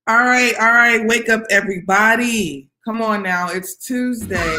All right. Wake up, everybody. Come on now. It's Tuesday.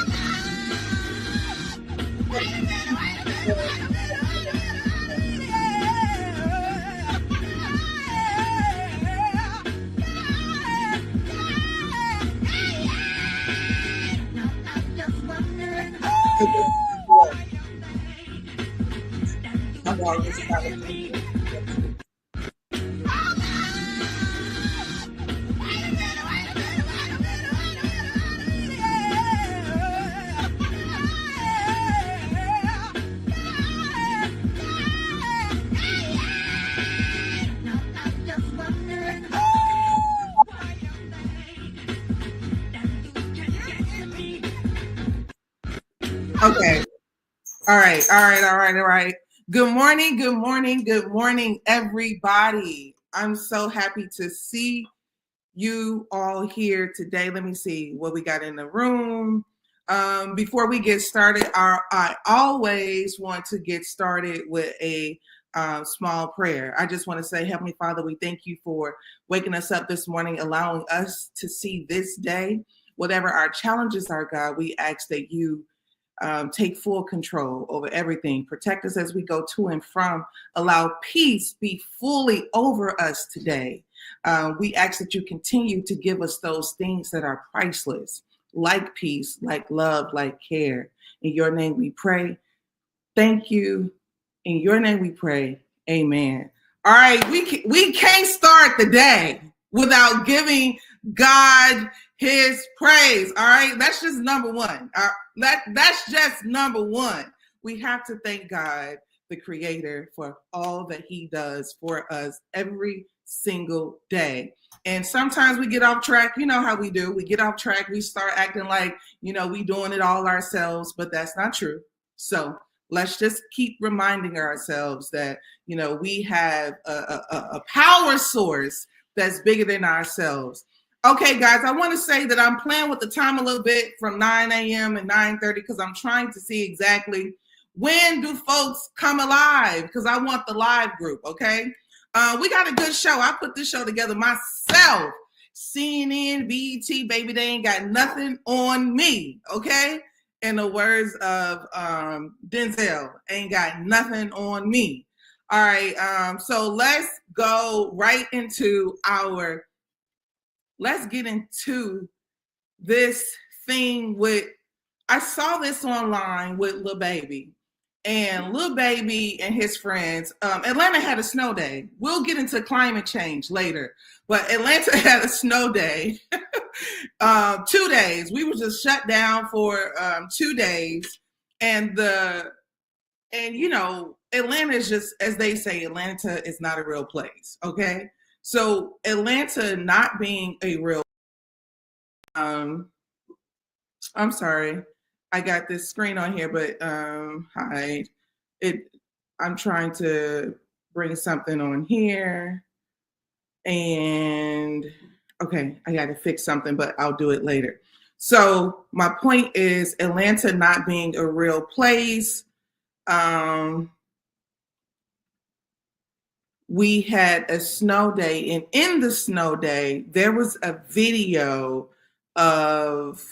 Okay. All right. Good morning, everybody. I'm so happy to see you all here today. Let me see what we got in the room. Before we get started, I always want to get started with a small prayer. I just want to say, Heavenly Father, we thank you for waking us up this morning, allowing us to see this day. Whatever our challenges are, God, we ask that you take full control over everything. Protect us as we go to and from. Allow peace be fully over us today. We ask that you continue to give us those things that are priceless, like peace, like love, like care. In your name we pray. Thank you. In your name we pray. Amen. All right, we can't start the day without giving God his praise. All right, that's just number one. That's just number one. We have to thank God, the Creator, for all that he does for us every single day. And sometimes we get off track. You know how we do. We get off track. We start acting like, we doing it all ourselves, but that's not true. So let's just keep reminding ourselves that, we have a power source that's bigger than ourselves. Okay, guys, I want to say that I'm playing with the time a little bit from 9 a.m. and 9:30 because I'm trying to see exactly when do folks come alive, because I want the live group, okay? We got a good show. I put this show together myself. CNN, BET, baby, they ain't got nothing on me, okay? In the words of Denzel, ain't got nothing on me. All right, so let's go right into let's get into this thing with, I saw this online with Lil Baby. And Lil Baby and his friends, Atlanta had a snow day. We'll get into climate change later, but Atlanta had a snow day, 2 days. We were just shut down for 2 days, and Atlanta is just, as they say, Atlanta is not a real place. Okay, so Atlanta not being a real, I'm sorry. I got this screen on here, but hide it. I'm trying to bring something on here, and okay, I got to fix something, but I'll do it later. So my point is, Atlanta not being a real place. We had a snow day, and in the snow day, there was a video of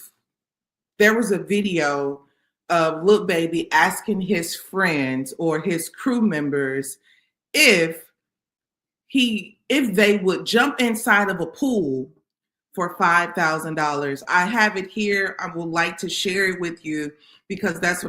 Lil Baby asking his friends or his crew members if they would jump inside of a pool for $5,000. I have it here. I would like to share it with you because that's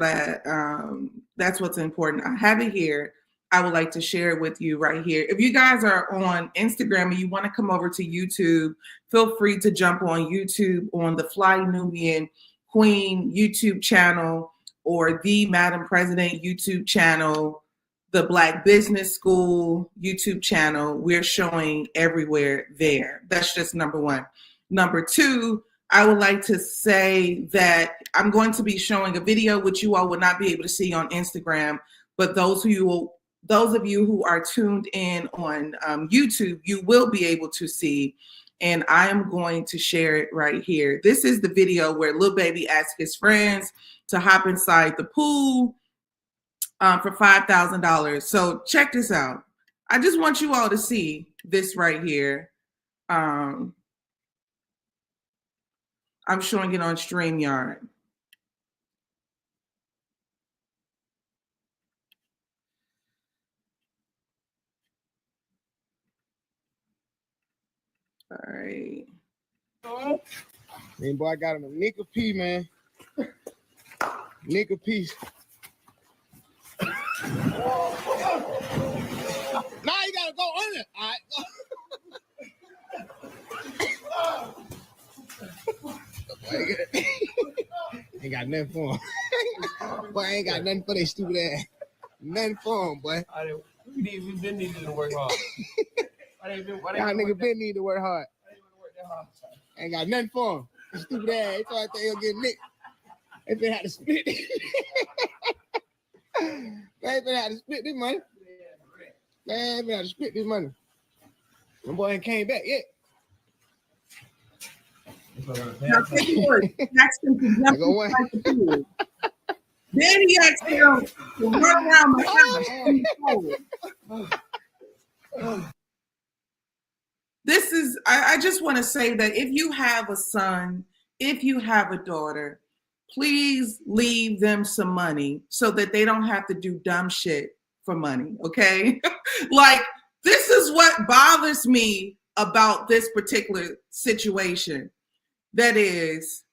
what's important. I have it here. I would like to share it with you right here. If you guys are on Instagram and you want to come over to YouTube, feel free to jump on YouTube on the Fly Nubian Queen YouTube channel or the Madam Prezident YouTube channel, the Black Business School YouTube channel. We're showing everywhere there. That's just number one. Number two, I would like to say that I'm going to be showing a video which you all will not be able to see on Instagram, but those of you who are tuned in on YouTube, you will be able to see. And I am going to share it right here. This is the video where Lil Baby asked his friends to hop inside the pool for $5,000. So check this out. I just want you all to see this right here. I'm showing it on StreamYard. All right. Man, boy, I got him a nickel P, man. Nickel piece. Now you gotta go under. All right. Ain't got nothing for him. Boy, I ain't got nothing for that stupid ass. Nothing for him, boy. We been needing to work hard. Y'all nigga been need to work hard. Ain't got nothing for him. Stupid ass. He thought he'll get nicked. They been had to split it. They been had to split this money. Man, been had to split this money. My boy ain't came back yet. Now, take it work. Ask him to jump inside the pool. Then he asked him to run around the house. This is, I just want to say that if you have a son, if you have a daughter, please leave them some money so that they don't have to do dumb shit for money, okay? Like, this is what bothers me about this particular situation. That is,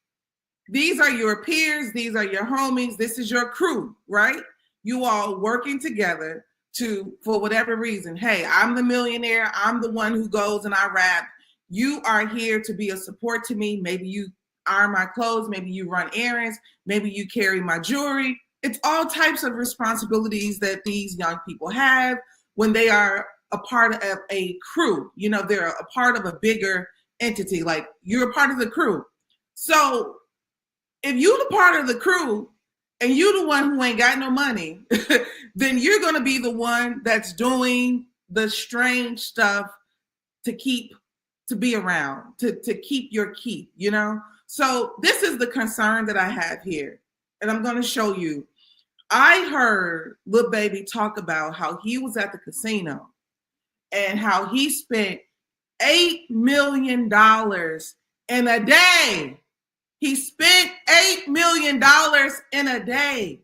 these are your peers, these are your homies, this is your crew, right? You all working together to, for whatever reason, hey, I'm the millionaire, I'm the one who goes and I rap. You are here to be a support to me. Maybe you iron my clothes, maybe you run errands, maybe you carry my jewelry. It's all types of responsibilities that these young people have when they are a part of a crew. You know, they're a part of a bigger entity, like you're a part of the crew. So if you're the part of the crew and you're the one who ain't got no money, then you're going to be the one that's doing the strange stuff to be around, to keep your keep, you know? So this is the concern that I have here. And I'm going to show you. I heard Lil Baby talk about how he was at the casino and how he spent $8 million in a day. He spent $8 million in a day.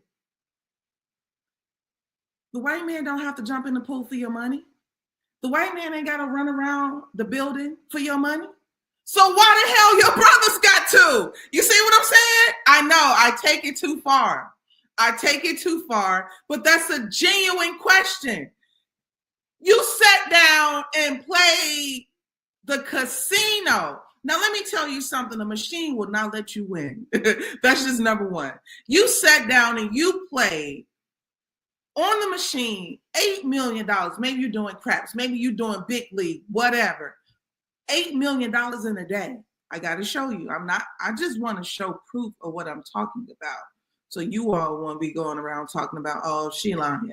The white man don't have to jump in the pool for your money. The white man ain't got to run around the building for your money. So why the hell your brothers got to? You see what I'm saying? I know I take it too far. But that's a genuine question. You sat down and played the casino. Now, let me tell you something. The machine will not let you win. That's just number one. You sat down and you played on the machine $8 million. Maybe you're doing craps. Maybe you're doing big league, whatever. $8 million in a day. I got to show you. I just want to show proof of what I'm talking about. So you all won't be going around talking about, oh, she lying.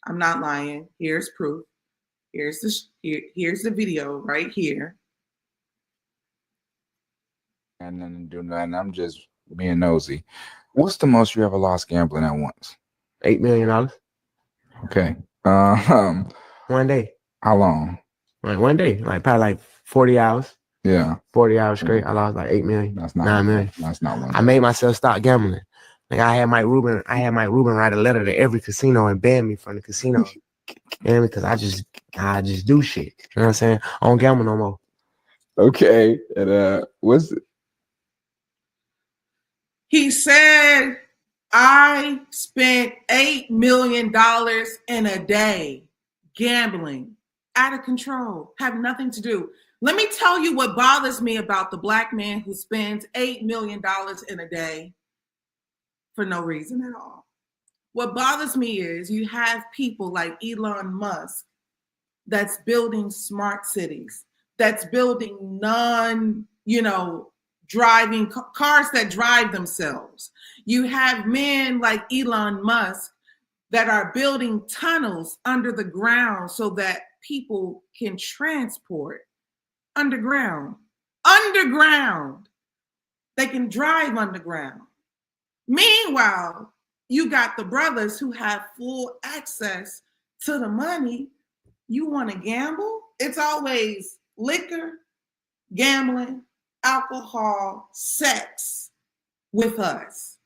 I'm not lying. Here's proof. Here's the video right here. And nothing to do nothing. I'm just being nosy. What's the most you ever lost gambling at once? $8 million. Okay. 1 day. How long? Like 1 day. Like probably like 40 hours. Yeah. 40 hours straight. I lost like 8 million. That's not 9 million. That's not one. I made myself stop gambling. Like I had Mike Rubin write a letter to every casino and ban me from the casino. You know, because I just do shit. You know what I'm saying? I don't gamble no more. Okay. And what's it? He said, I spent $8 million in a day gambling, out of control, have nothing to do. Let me tell you what bothers me about the black man who spends $8 million in a day for no reason at all. What bothers me is you have people like Elon Musk that's building smart cities, that's building driving cars that drive themselves. You have men like Elon Musk that are building tunnels under the ground so that people can transport underground. They can drive underground. Meanwhile, you got the brothers who have full access to the money. You want to gamble? It's always liquor, gambling, alcohol, sex with us.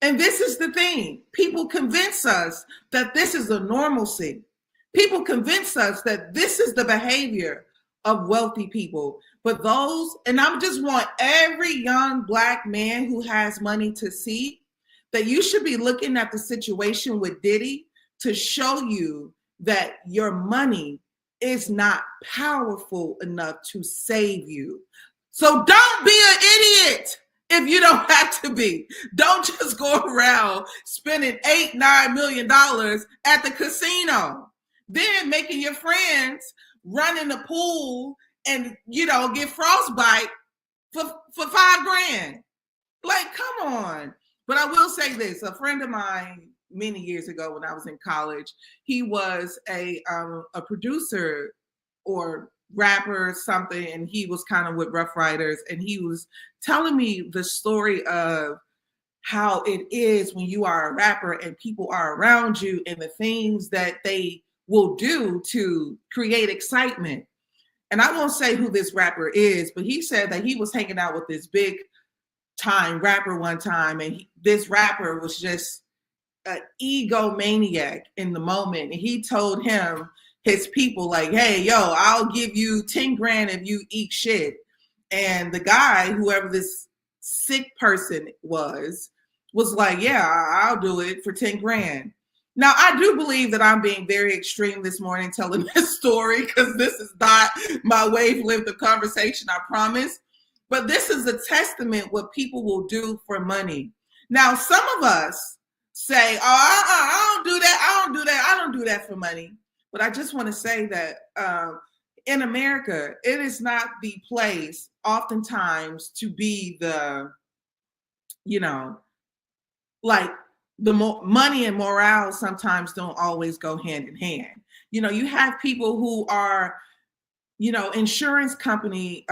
And this is the thing. People convince us that this is a normalcy. People convince us that this is the behavior of wealthy people. But those, and I just want every young Black man who has money to see that you should be looking at the situation with Diddy to show you that your money is not powerful enough to save you. So don't be an idiot if you don't have to be. Don't just go around spending $8-9 million at the casino, then making your friends run in the pool and, you know, get frostbite for $5,000. Like, come on. But I will say this, a friend of mine many years ago when I was in college, he was a producer or rapper or something, and he was kind of with Rough Riders, and he was telling me the story of how it is when you are a rapper and people are around you and the things that they will do to create excitement. And I won't say who this rapper is, but he said that he was hanging out with this big time rapper one time, and this rapper was just an egomaniac in the moment. And he told him, his people, like, hey, yo, I'll give you 10 grand if you eat shit. And the guy, whoever this sick person was like, yeah, I'll do it for 10 grand. Now, I do believe that I'm being very extreme this morning telling this story, because this is not my wavelength of conversation, I promise. But this is a testament what people will do for money. Now, some of us say, oh, I don't do that. I don't do that for money. But I just want to say that in America, it is not the place oftentimes to be the, you know, like the money and morale sometimes don't always go hand in hand. You know, you have people who are, you know, insurance company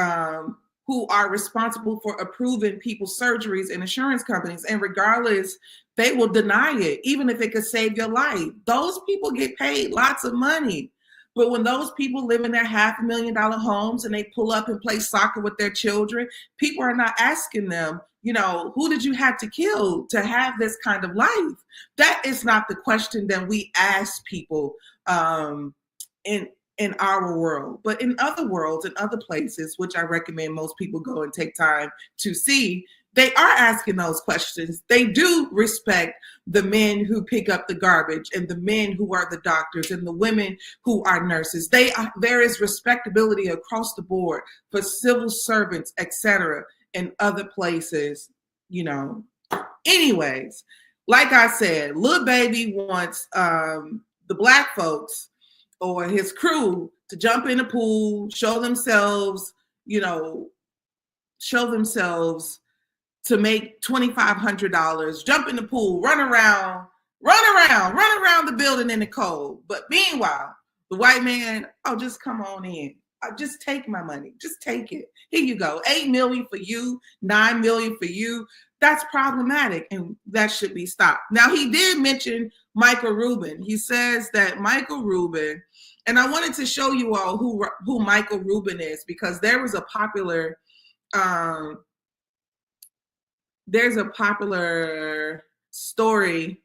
who are responsible for approving people's surgeries in insurance companies. And regardless, they will deny it, even if it could save your life. Those people get paid lots of money. But when those people live in their $500,000 homes and they pull up and play soccer with their children, people are not asking them, you know, who did you have to kill to have this kind of life? That is not the question that we ask people in our world. But in other worlds, in other places, which I recommend most people go and take time to see, they are asking those questions. They do respect the men who pick up the garbage and the men who are the doctors and the women who are nurses. There is respectability across the board for civil servants, etc., in other places, you know. Anyways, like I said, Lil Baby wants the Black folks or his crew to jump in the pool, show themselves, you know, to make $2,500, jump in the pool, run around the building in the cold. But meanwhile, the white man, oh, just come on in. Just take my money. Just take it. Here you go. 8 million for you, 9 million for you. That's problematic, and that should be stopped. Now, he did mention Michael Rubin. He says that Michael Rubin, and I wanted to show you all who Michael Rubin is, because there's a popular story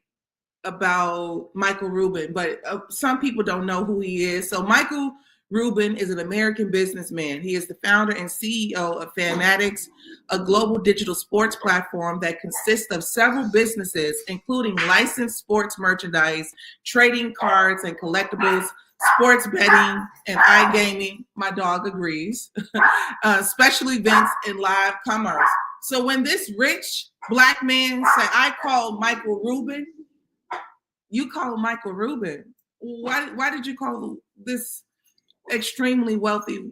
about Michael Rubin, but some people don't know who he is. So Michael Rubin is an American businessman. He is the founder and CEO of Fanatics, a global digital sports platform that consists of several businesses, including licensed sports merchandise, trading cards and collectibles, sports betting and iGaming. My dog agrees. Special events and live commerce. So when this rich Black man say, I call Michael Rubin, you call Michael Rubin. Why did you call this extremely wealthy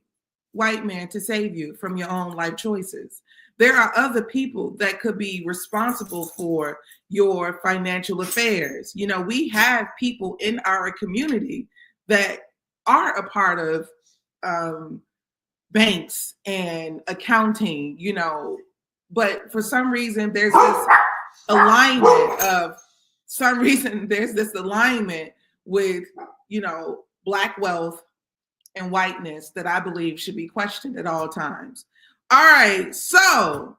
white man to save you from your own life choices? There are other people that could be responsible for your financial affairs. You know, we have people in our community that are a part of banks and accounting, you know, but for some reason there's this alignment with, you know, Black wealth and whiteness that I believe should be questioned at all times. All right, so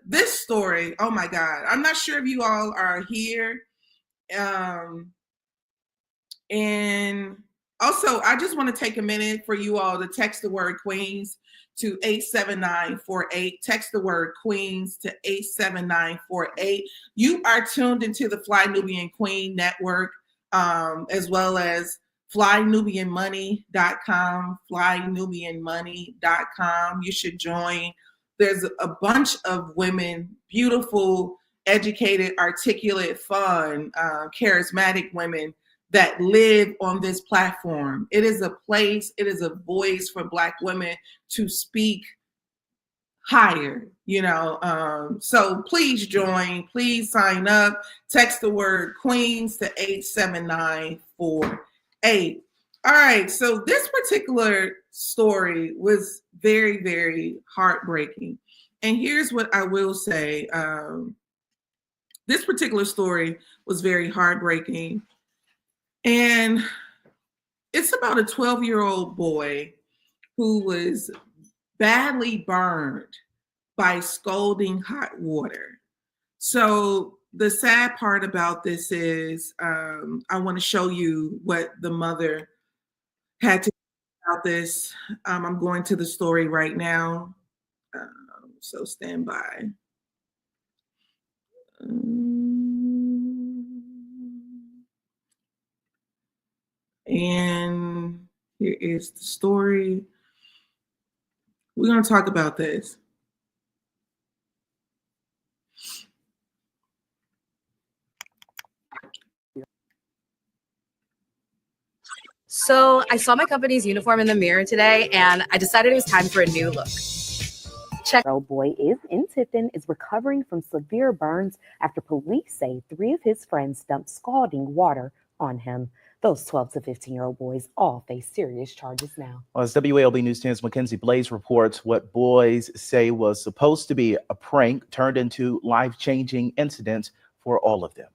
this story, oh my God, I'm not sure if you all are here. And also, I just want to take a minute for you all to text the word Queens to 87948. Text the word Queens to 87948. You are tuned into the Fly Nubian Queen Network, as well as flynubianmoney.com, flynubianmoney.com. You should join. There's a bunch of women, beautiful, educated, articulate, fun, charismatic women that live on this platform. It is a place, it is a voice for Black women to speak higher, so please join, please sign up, text the word Queens to 87948. All right, so this particular story was very, very heartbreaking. And here's what I will say. This particular story was very heartbreaking. And it's about a 12-year-old boy who was badly burned by scalding hot water. So the sad part about this is I want to show you what the mother had to say about this. I'm going to the story right now. So stand by. And here is the story. We're going to talk about this. So I saw my company's uniform in the mirror today, and I decided it was time for a new look. Check-year-old boy in Tiffin is recovering from severe burns after police say 3 of his friends dumped scalding water on him. Those 12 to 15-year-old boys all face serious charges now. Well, as WALB News 10's Mackenzie Blaze reports, what boys say was supposed to be a prank turned into life-changing incidents for all of them.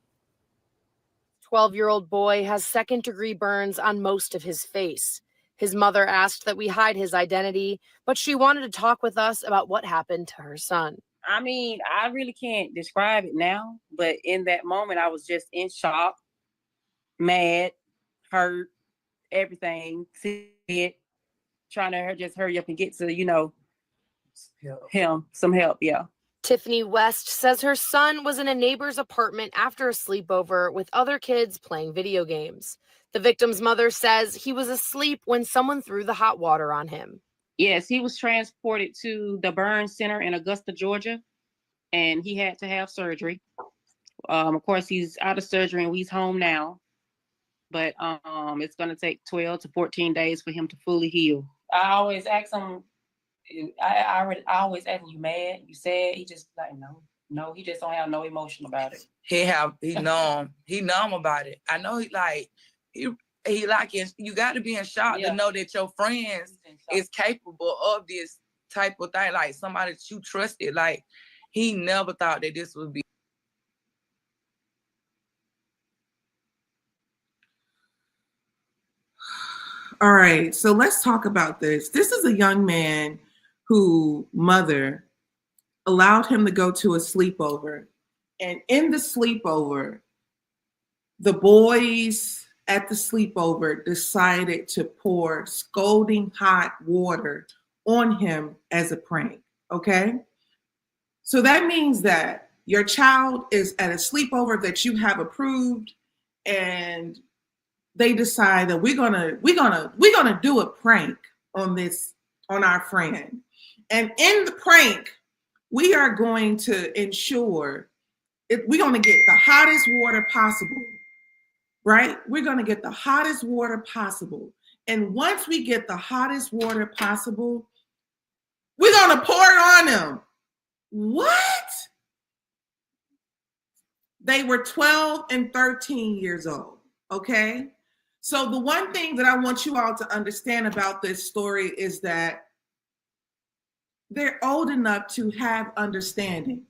12-year-old boy has second-degree burns on most of his face. His mother asked that we hide his identity, but she wanted to talk with us about what happened to her son. I mean, I really can't describe it now, but in that moment, I was just in shock, mad, hurt, everything, sick, trying to just hurry up and get to, him some help, yeah. Tiffany West says her son was in a neighbor's apartment after a sleepover with other kids playing video games. The victim's mother says he was asleep when someone threw the hot water on him. Yes, he was transported to the burn center in Augusta, Georgia, and he had to have surgery. Of course, he's out of surgery and he's home now, but it's going to take 12 to 14 days for him to fully heal. I always ask him, I always ask him, you mad? You sad? He just like, no, he just don't have no emotion about it. He numb about it. I know he like you got to be in shock to know that your friends is capable of this type of thing. Like somebody that you trusted. Like he never thought that this would be. All right, so let's talk about this. This is a young man whose mother allowed him to go to a sleepover. And in the sleepover, the boys at the sleepover decided to pour scalding hot water on him as a prank, okay? So that means that your child is at a sleepover that you have approved, and they decide that we're gonna do a prank on our friend. And in the prank, we are going to ensure we're going to get the hottest water possible, right? We're going to get the hottest water possible. And once we get the hottest water possible, we're going to pour it on them. What? They were 12 and 13 years old, okay? So the one thing that I want you all to understand about this story is that they're old enough to have understanding.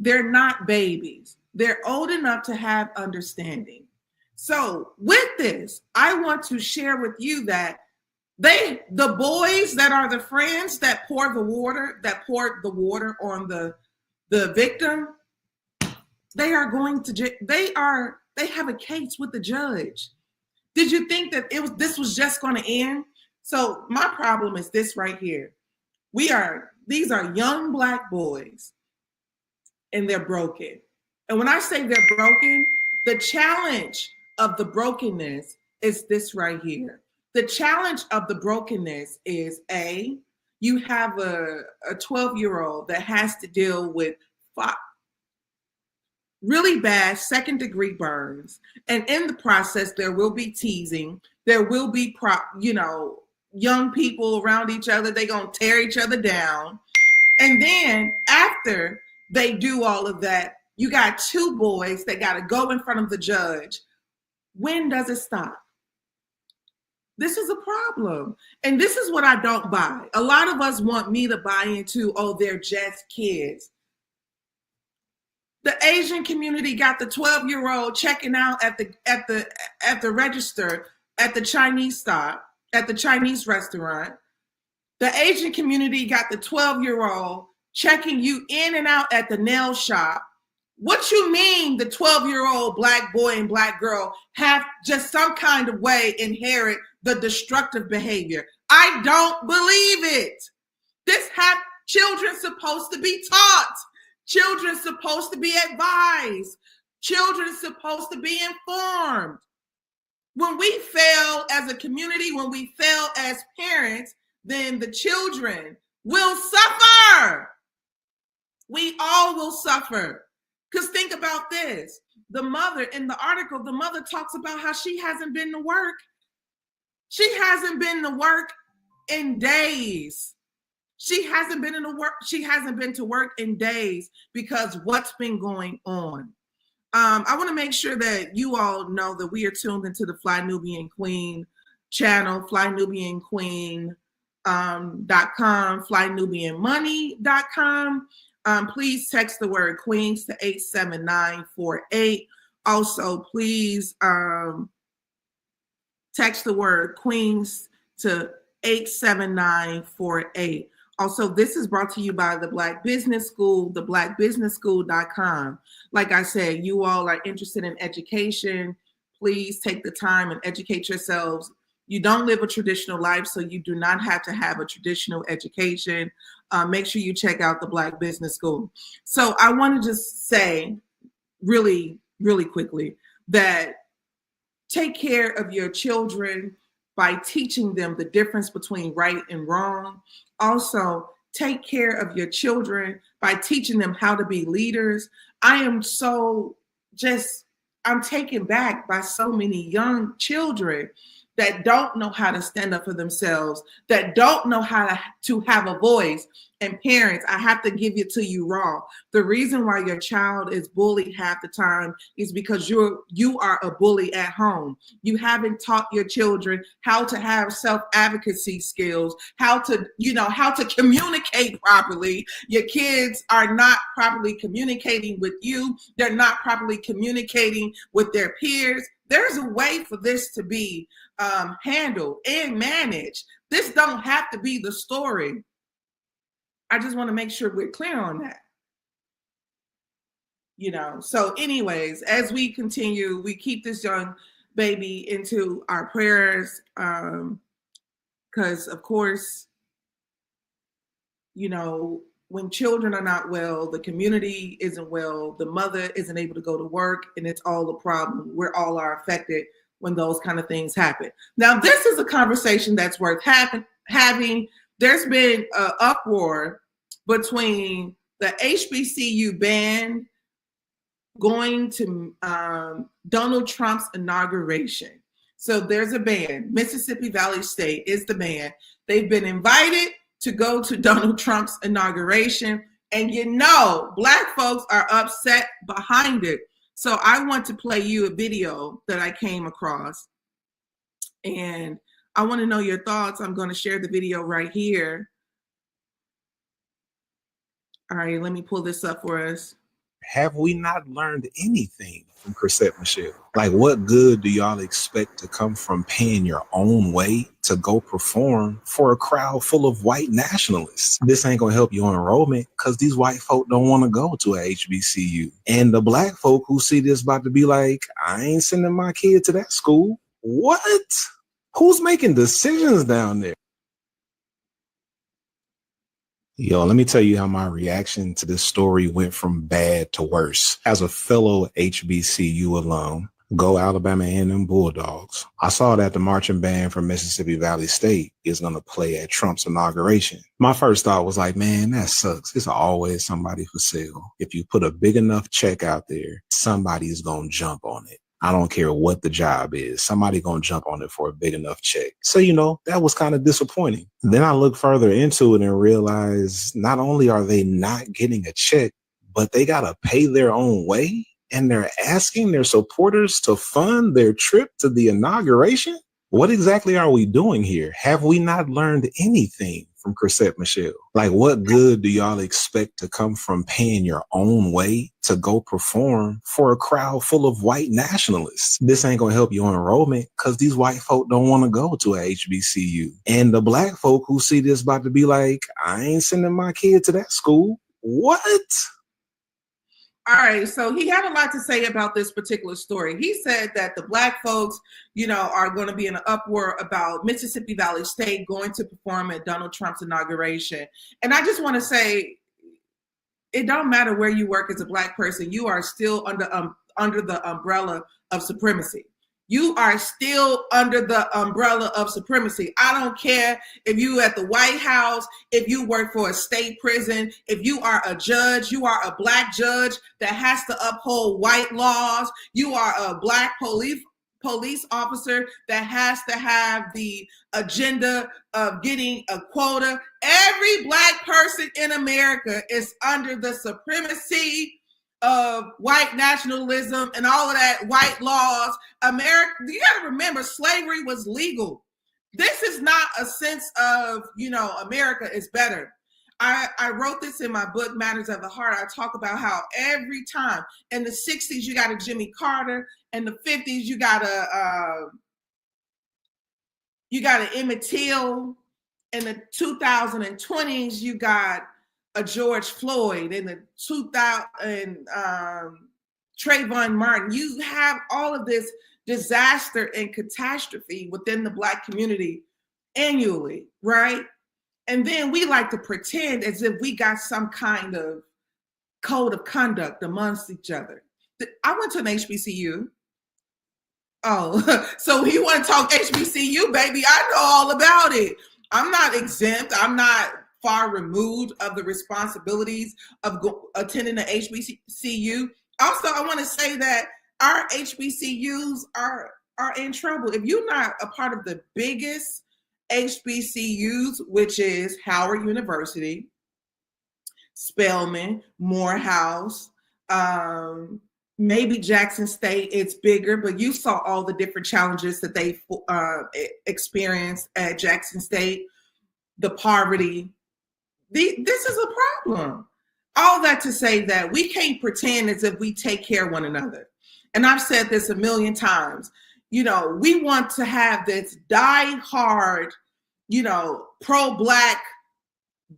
They're not babies. They're old enough to have understanding. So with this, I want to share with you that the boys that are the friends that poured the water on the victim, they are going to they have a case with the judge. Did you think that this was just going to end? So my problem is this right here. These are young Black boys, and they're broken. And when I say they're broken, the challenge of the brokenness is this right here. The challenge of the brokenness is you have a 12-year-old that has to deal with really bad second-degree burns. And in the process, there will be teasing. There will be, young people around each other. They're going to tear each other down. And then after they do all of that, you got two boys that got to go in front of the judge. When does it stop? This is a problem. And this is what I don't buy. A lot of us want me to buy into, they're just kids. The Asian community got the 12-year-old checking out at the register at the Chinese stop, at the Chinese restaurant. The Asian community got the 12-year-old checking you in and out at the nail shop. What you mean the 12-year-old Black boy and Black girl have just some kind of way inherit the destructive behavior? I don't believe it. Children supposed to be taught. Children supposed to be advised. Children supposed to be informed. When we fail as a community, when we fail as parents, then the children will suffer. We all will suffer. Because think about this. The mother, in the article, the mother talks about how she hasn't been to work. She hasn't been to work in days. She hasn't been to work in days because what's been going on. I want to make sure that you all know that we are tuned into the Fly Nubian Queen channel, flynubianqueen.com, flynubianmoney.com. Please text the word Queens to 87948. Also, please text the word Queens to 87948. Also, this is brought to you by the Black Business School, theblackbusinessschool.com. Like I said, you all are interested in education. Please take the time and educate yourselves. You don't live a traditional life, so you do not have to have a traditional education. Make sure you check out the Black Business School. So I want to just say really, really quickly that take care of your children by teaching them the difference between right and wrong. Also, take care of your children by teaching them how to be leaders. I'm taken back by so many young children that don't know how to stand up for themselves, that don't know how to have a voice. And parents, I have to give it to you raw. The reason why your child is bullied half the time is because you are a bully at home. You haven't taught your children how to have self-advocacy skills, how to communicate properly. Your kids are not properly communicating with you. They're not properly communicating with their peers. There's a way for this to be handled and managed. This don't have to be the story. I just want to make sure we're clear on that. So anyways, as we continue, we keep this young baby into our prayers because, of course, when children are not well, the community isn't well, the mother isn't able to go to work, and it's all a problem. We all are affected when those kind of things happen. Now, this is a conversation that's worth having. There's been an uproar between the HBCU band going to Donald Trump's inauguration. So there's a band. Mississippi Valley State is the band. They've been invited to go to Donald Trump's inauguration. And Black folks are upset behind it. So I want to play you a video that I came across. And I want to know your thoughts. I'm going to share the video right here. All right, let me pull this up for us. have we not learned anything from Chrisette Michelle? Like, what good do y'all expect to come from paying your own way to go perform for a crowd full of white nationalists? This ain't gonna help your enrollment because these white folk don't want to go to a HBCU. And the black folk who see this about to be like, I ain't sending my kid to that school. What? Who's making decisions down there? Yo, let me tell you how my reaction to this story went from bad to worse. As a fellow HBCU alum, go Alabama A&M Bulldogs, I saw that the marching band from Mississippi Valley State is going to play at Trump's inauguration. My first thought was like, man, that sucks. It's always somebody for sale. If you put a big enough check out there, somebody's going to jump on it. I don't care what the job is. Somebody gonna jump on it for a big enough check. So, that was kind of disappointing. Then I looked further into it and realized not only are they not getting a check, but they gotta pay their own way. And they're asking their supporters to fund their trip to the inauguration. What exactly are we doing here? Have we not learned anything from Chrisette Michelle? Like, what good do y'all expect to come from paying your own way to go perform for a crowd full of white nationalists? This ain't gonna help your enrollment because these white folk don't want to go to a HBCU. And the black folk who see this about to be like, I ain't sending my kid to that school. What? All right, so he had a lot to say about this particular story. He said that the black folks, are going to be in an uproar about Mississippi Valley State going to perform at Donald Trump's inauguration. And I just want to say, it don't matter where you work as a black person, you are still under the umbrella of supremacy. You are still under the umbrella of supremacy. I don't care if you at the White House, if you work for a state prison, if you are a judge, you are a black judge that has to uphold white laws. You are a black police officer that has to have the agenda of getting a quota. Every black person in America is under the supremacy of white nationalism and all of that white laws. America, you got to remember, slavery was legal. This is not a sense of, America is better. I wrote this in my book, Matters of the Heart. I talk about how every time in the 60s, you got a Jimmy Carter. In the 50s, you got an Emmett Till. In the 2020s, you got a George Floyd. In the 2000 Trayvon Martin. You have all of this disaster and catastrophe within the black community annually, right? And then we like to pretend as if we got some kind of code of conduct amongst each other. I went to an HBCU. Oh, so you want to talk HBCU, baby? I know all about it. I'm not exempt. I'm not far removed of the responsibilities of attending an HBCU. Also, I want to say that our HBCUs are in trouble. If you're not a part of the biggest HBCUs, which is Howard University, Spelman, Morehouse, maybe Jackson State, it's bigger, but you saw all the different challenges that they experienced at Jackson State, the poverty. This is a problem. All that to say that we can't pretend as if we take care of one another. And I've said this a million times. We want to have this die-hard, pro-black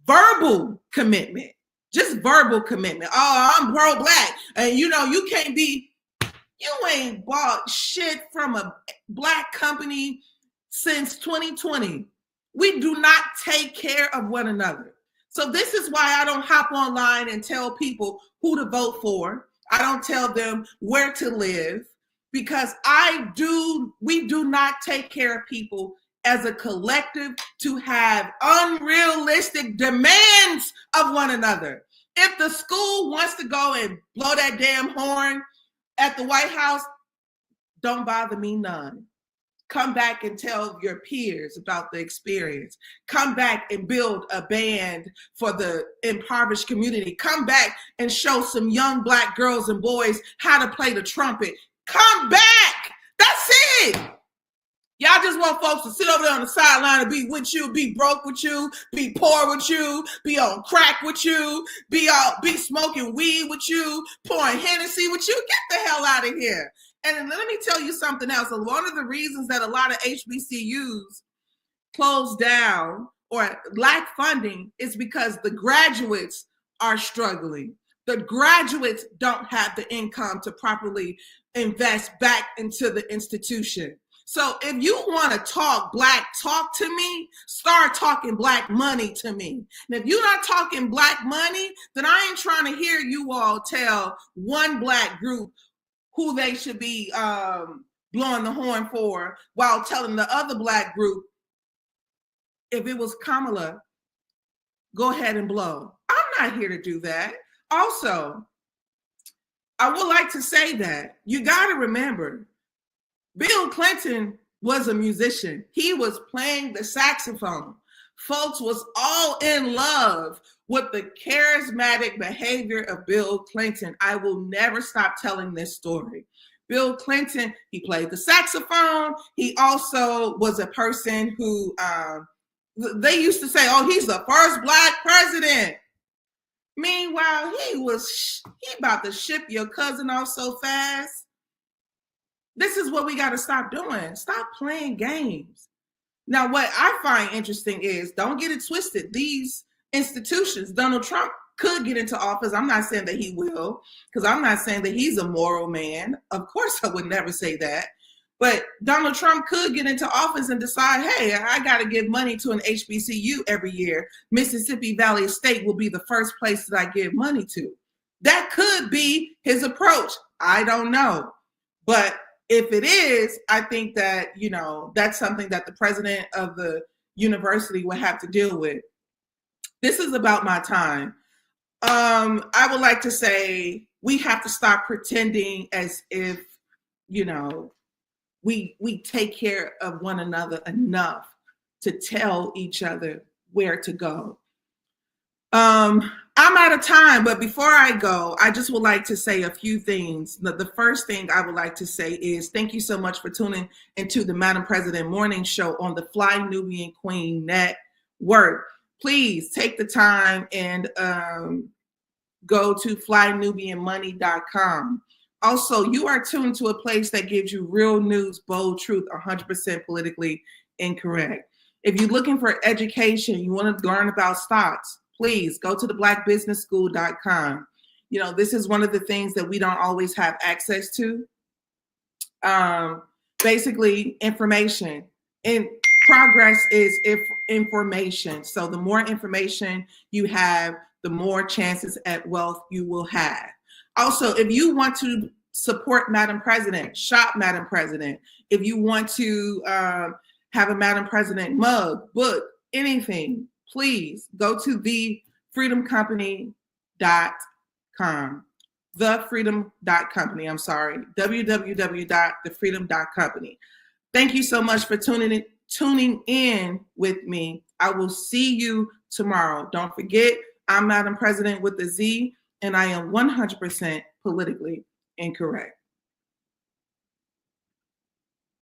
verbal commitment. Just verbal commitment. Oh, I'm pro-black. And you can't be, you ain't bought shit from a black company since 2020. We do not take care of one another. So this is why I don't hop online and tell people who to vote for. I don't tell them where to live, because we do not take care of people as a collective to have unrealistic demands of one another. If the school wants to go and blow that damn horn at the White House, don't bother me none. Come back and tell your peers about the experience. Come back and build a band for the impoverished community. Come back and show some young black girls and boys how to play the trumpet. Come back. That's it. Y'all just want folks to sit over there on the sideline and be with you, be broke with you, be poor with you, be on crack with you, be smoking weed with you, pouring Hennessy with you. Get the hell out of here. And let me tell you something else. One of the reasons that a lot of HBCUs closed down or lack funding is because the graduates are struggling. The graduates don't have the income to properly invest back into the institution. So if you want to talk black talk to me, start talking black money to me. And if you're not talking black money, then I ain't trying to hear you all tell one black group who they should be blowing the horn for while telling the other black group, if it was Kamala, go ahead and blow. I'm not here to do that. Also, I would like to say that you got to remember, Bill Clinton was a musician. He was playing the saxophone. Folks was all in love with the charismatic behavior of Bill Clinton. I will never stop telling this story. Bill Clinton, he played the saxophone. He also was a person who, they used to say, oh, he's the first black president. Meanwhile, he about to ship your cousin off so fast. This is what we got to stop doing. Stop playing games. Now, what I find interesting is, don't get it twisted. These institutions, Donald Trump could get into office. I'm not saying that he will, because I'm not saying that he's a moral man. Of course, I would never say that. But Donald Trump could get into office and decide, hey, I got to give money to an HBCU every year. Mississippi Valley State will be the first place that I give money to. That could be his approach. I don't know. But if it is, I think that, that's something that the president of the university would have to deal with. This is about my time. I would like to say we have to stop pretending as if, we take care of one another enough to tell each other where to go. I'm out of time, but before I go, I just would like to say a few things. The first thing I would like to say is thank you so much for tuning into the Madam President Morning Show on the Fly Nubian Queen Network. Please take the time and go to flynubianmoney.com. Also, you are tuned to a place that gives you real news, bold truth, 100% politically incorrect. If you're looking for education, you want to learn about stocks, please go to theblackbusinessschool.com. This is one of the things that we don't always have access to. Basically, information. And progress is information. So the more information you have, the more chances at wealth you will have. Also, if you want to support Madam President, shop Madam President. If you want to have a Madam President mug, book, anything, please go to TheFreedomCompany.com. TheFreedom.company, I'm sorry. www.TheFreedom.company. Thank you so much for tuning in with me. I will see you tomorrow. Don't forget, I'm Madam President with a Z, and I am 100% politically incorrect.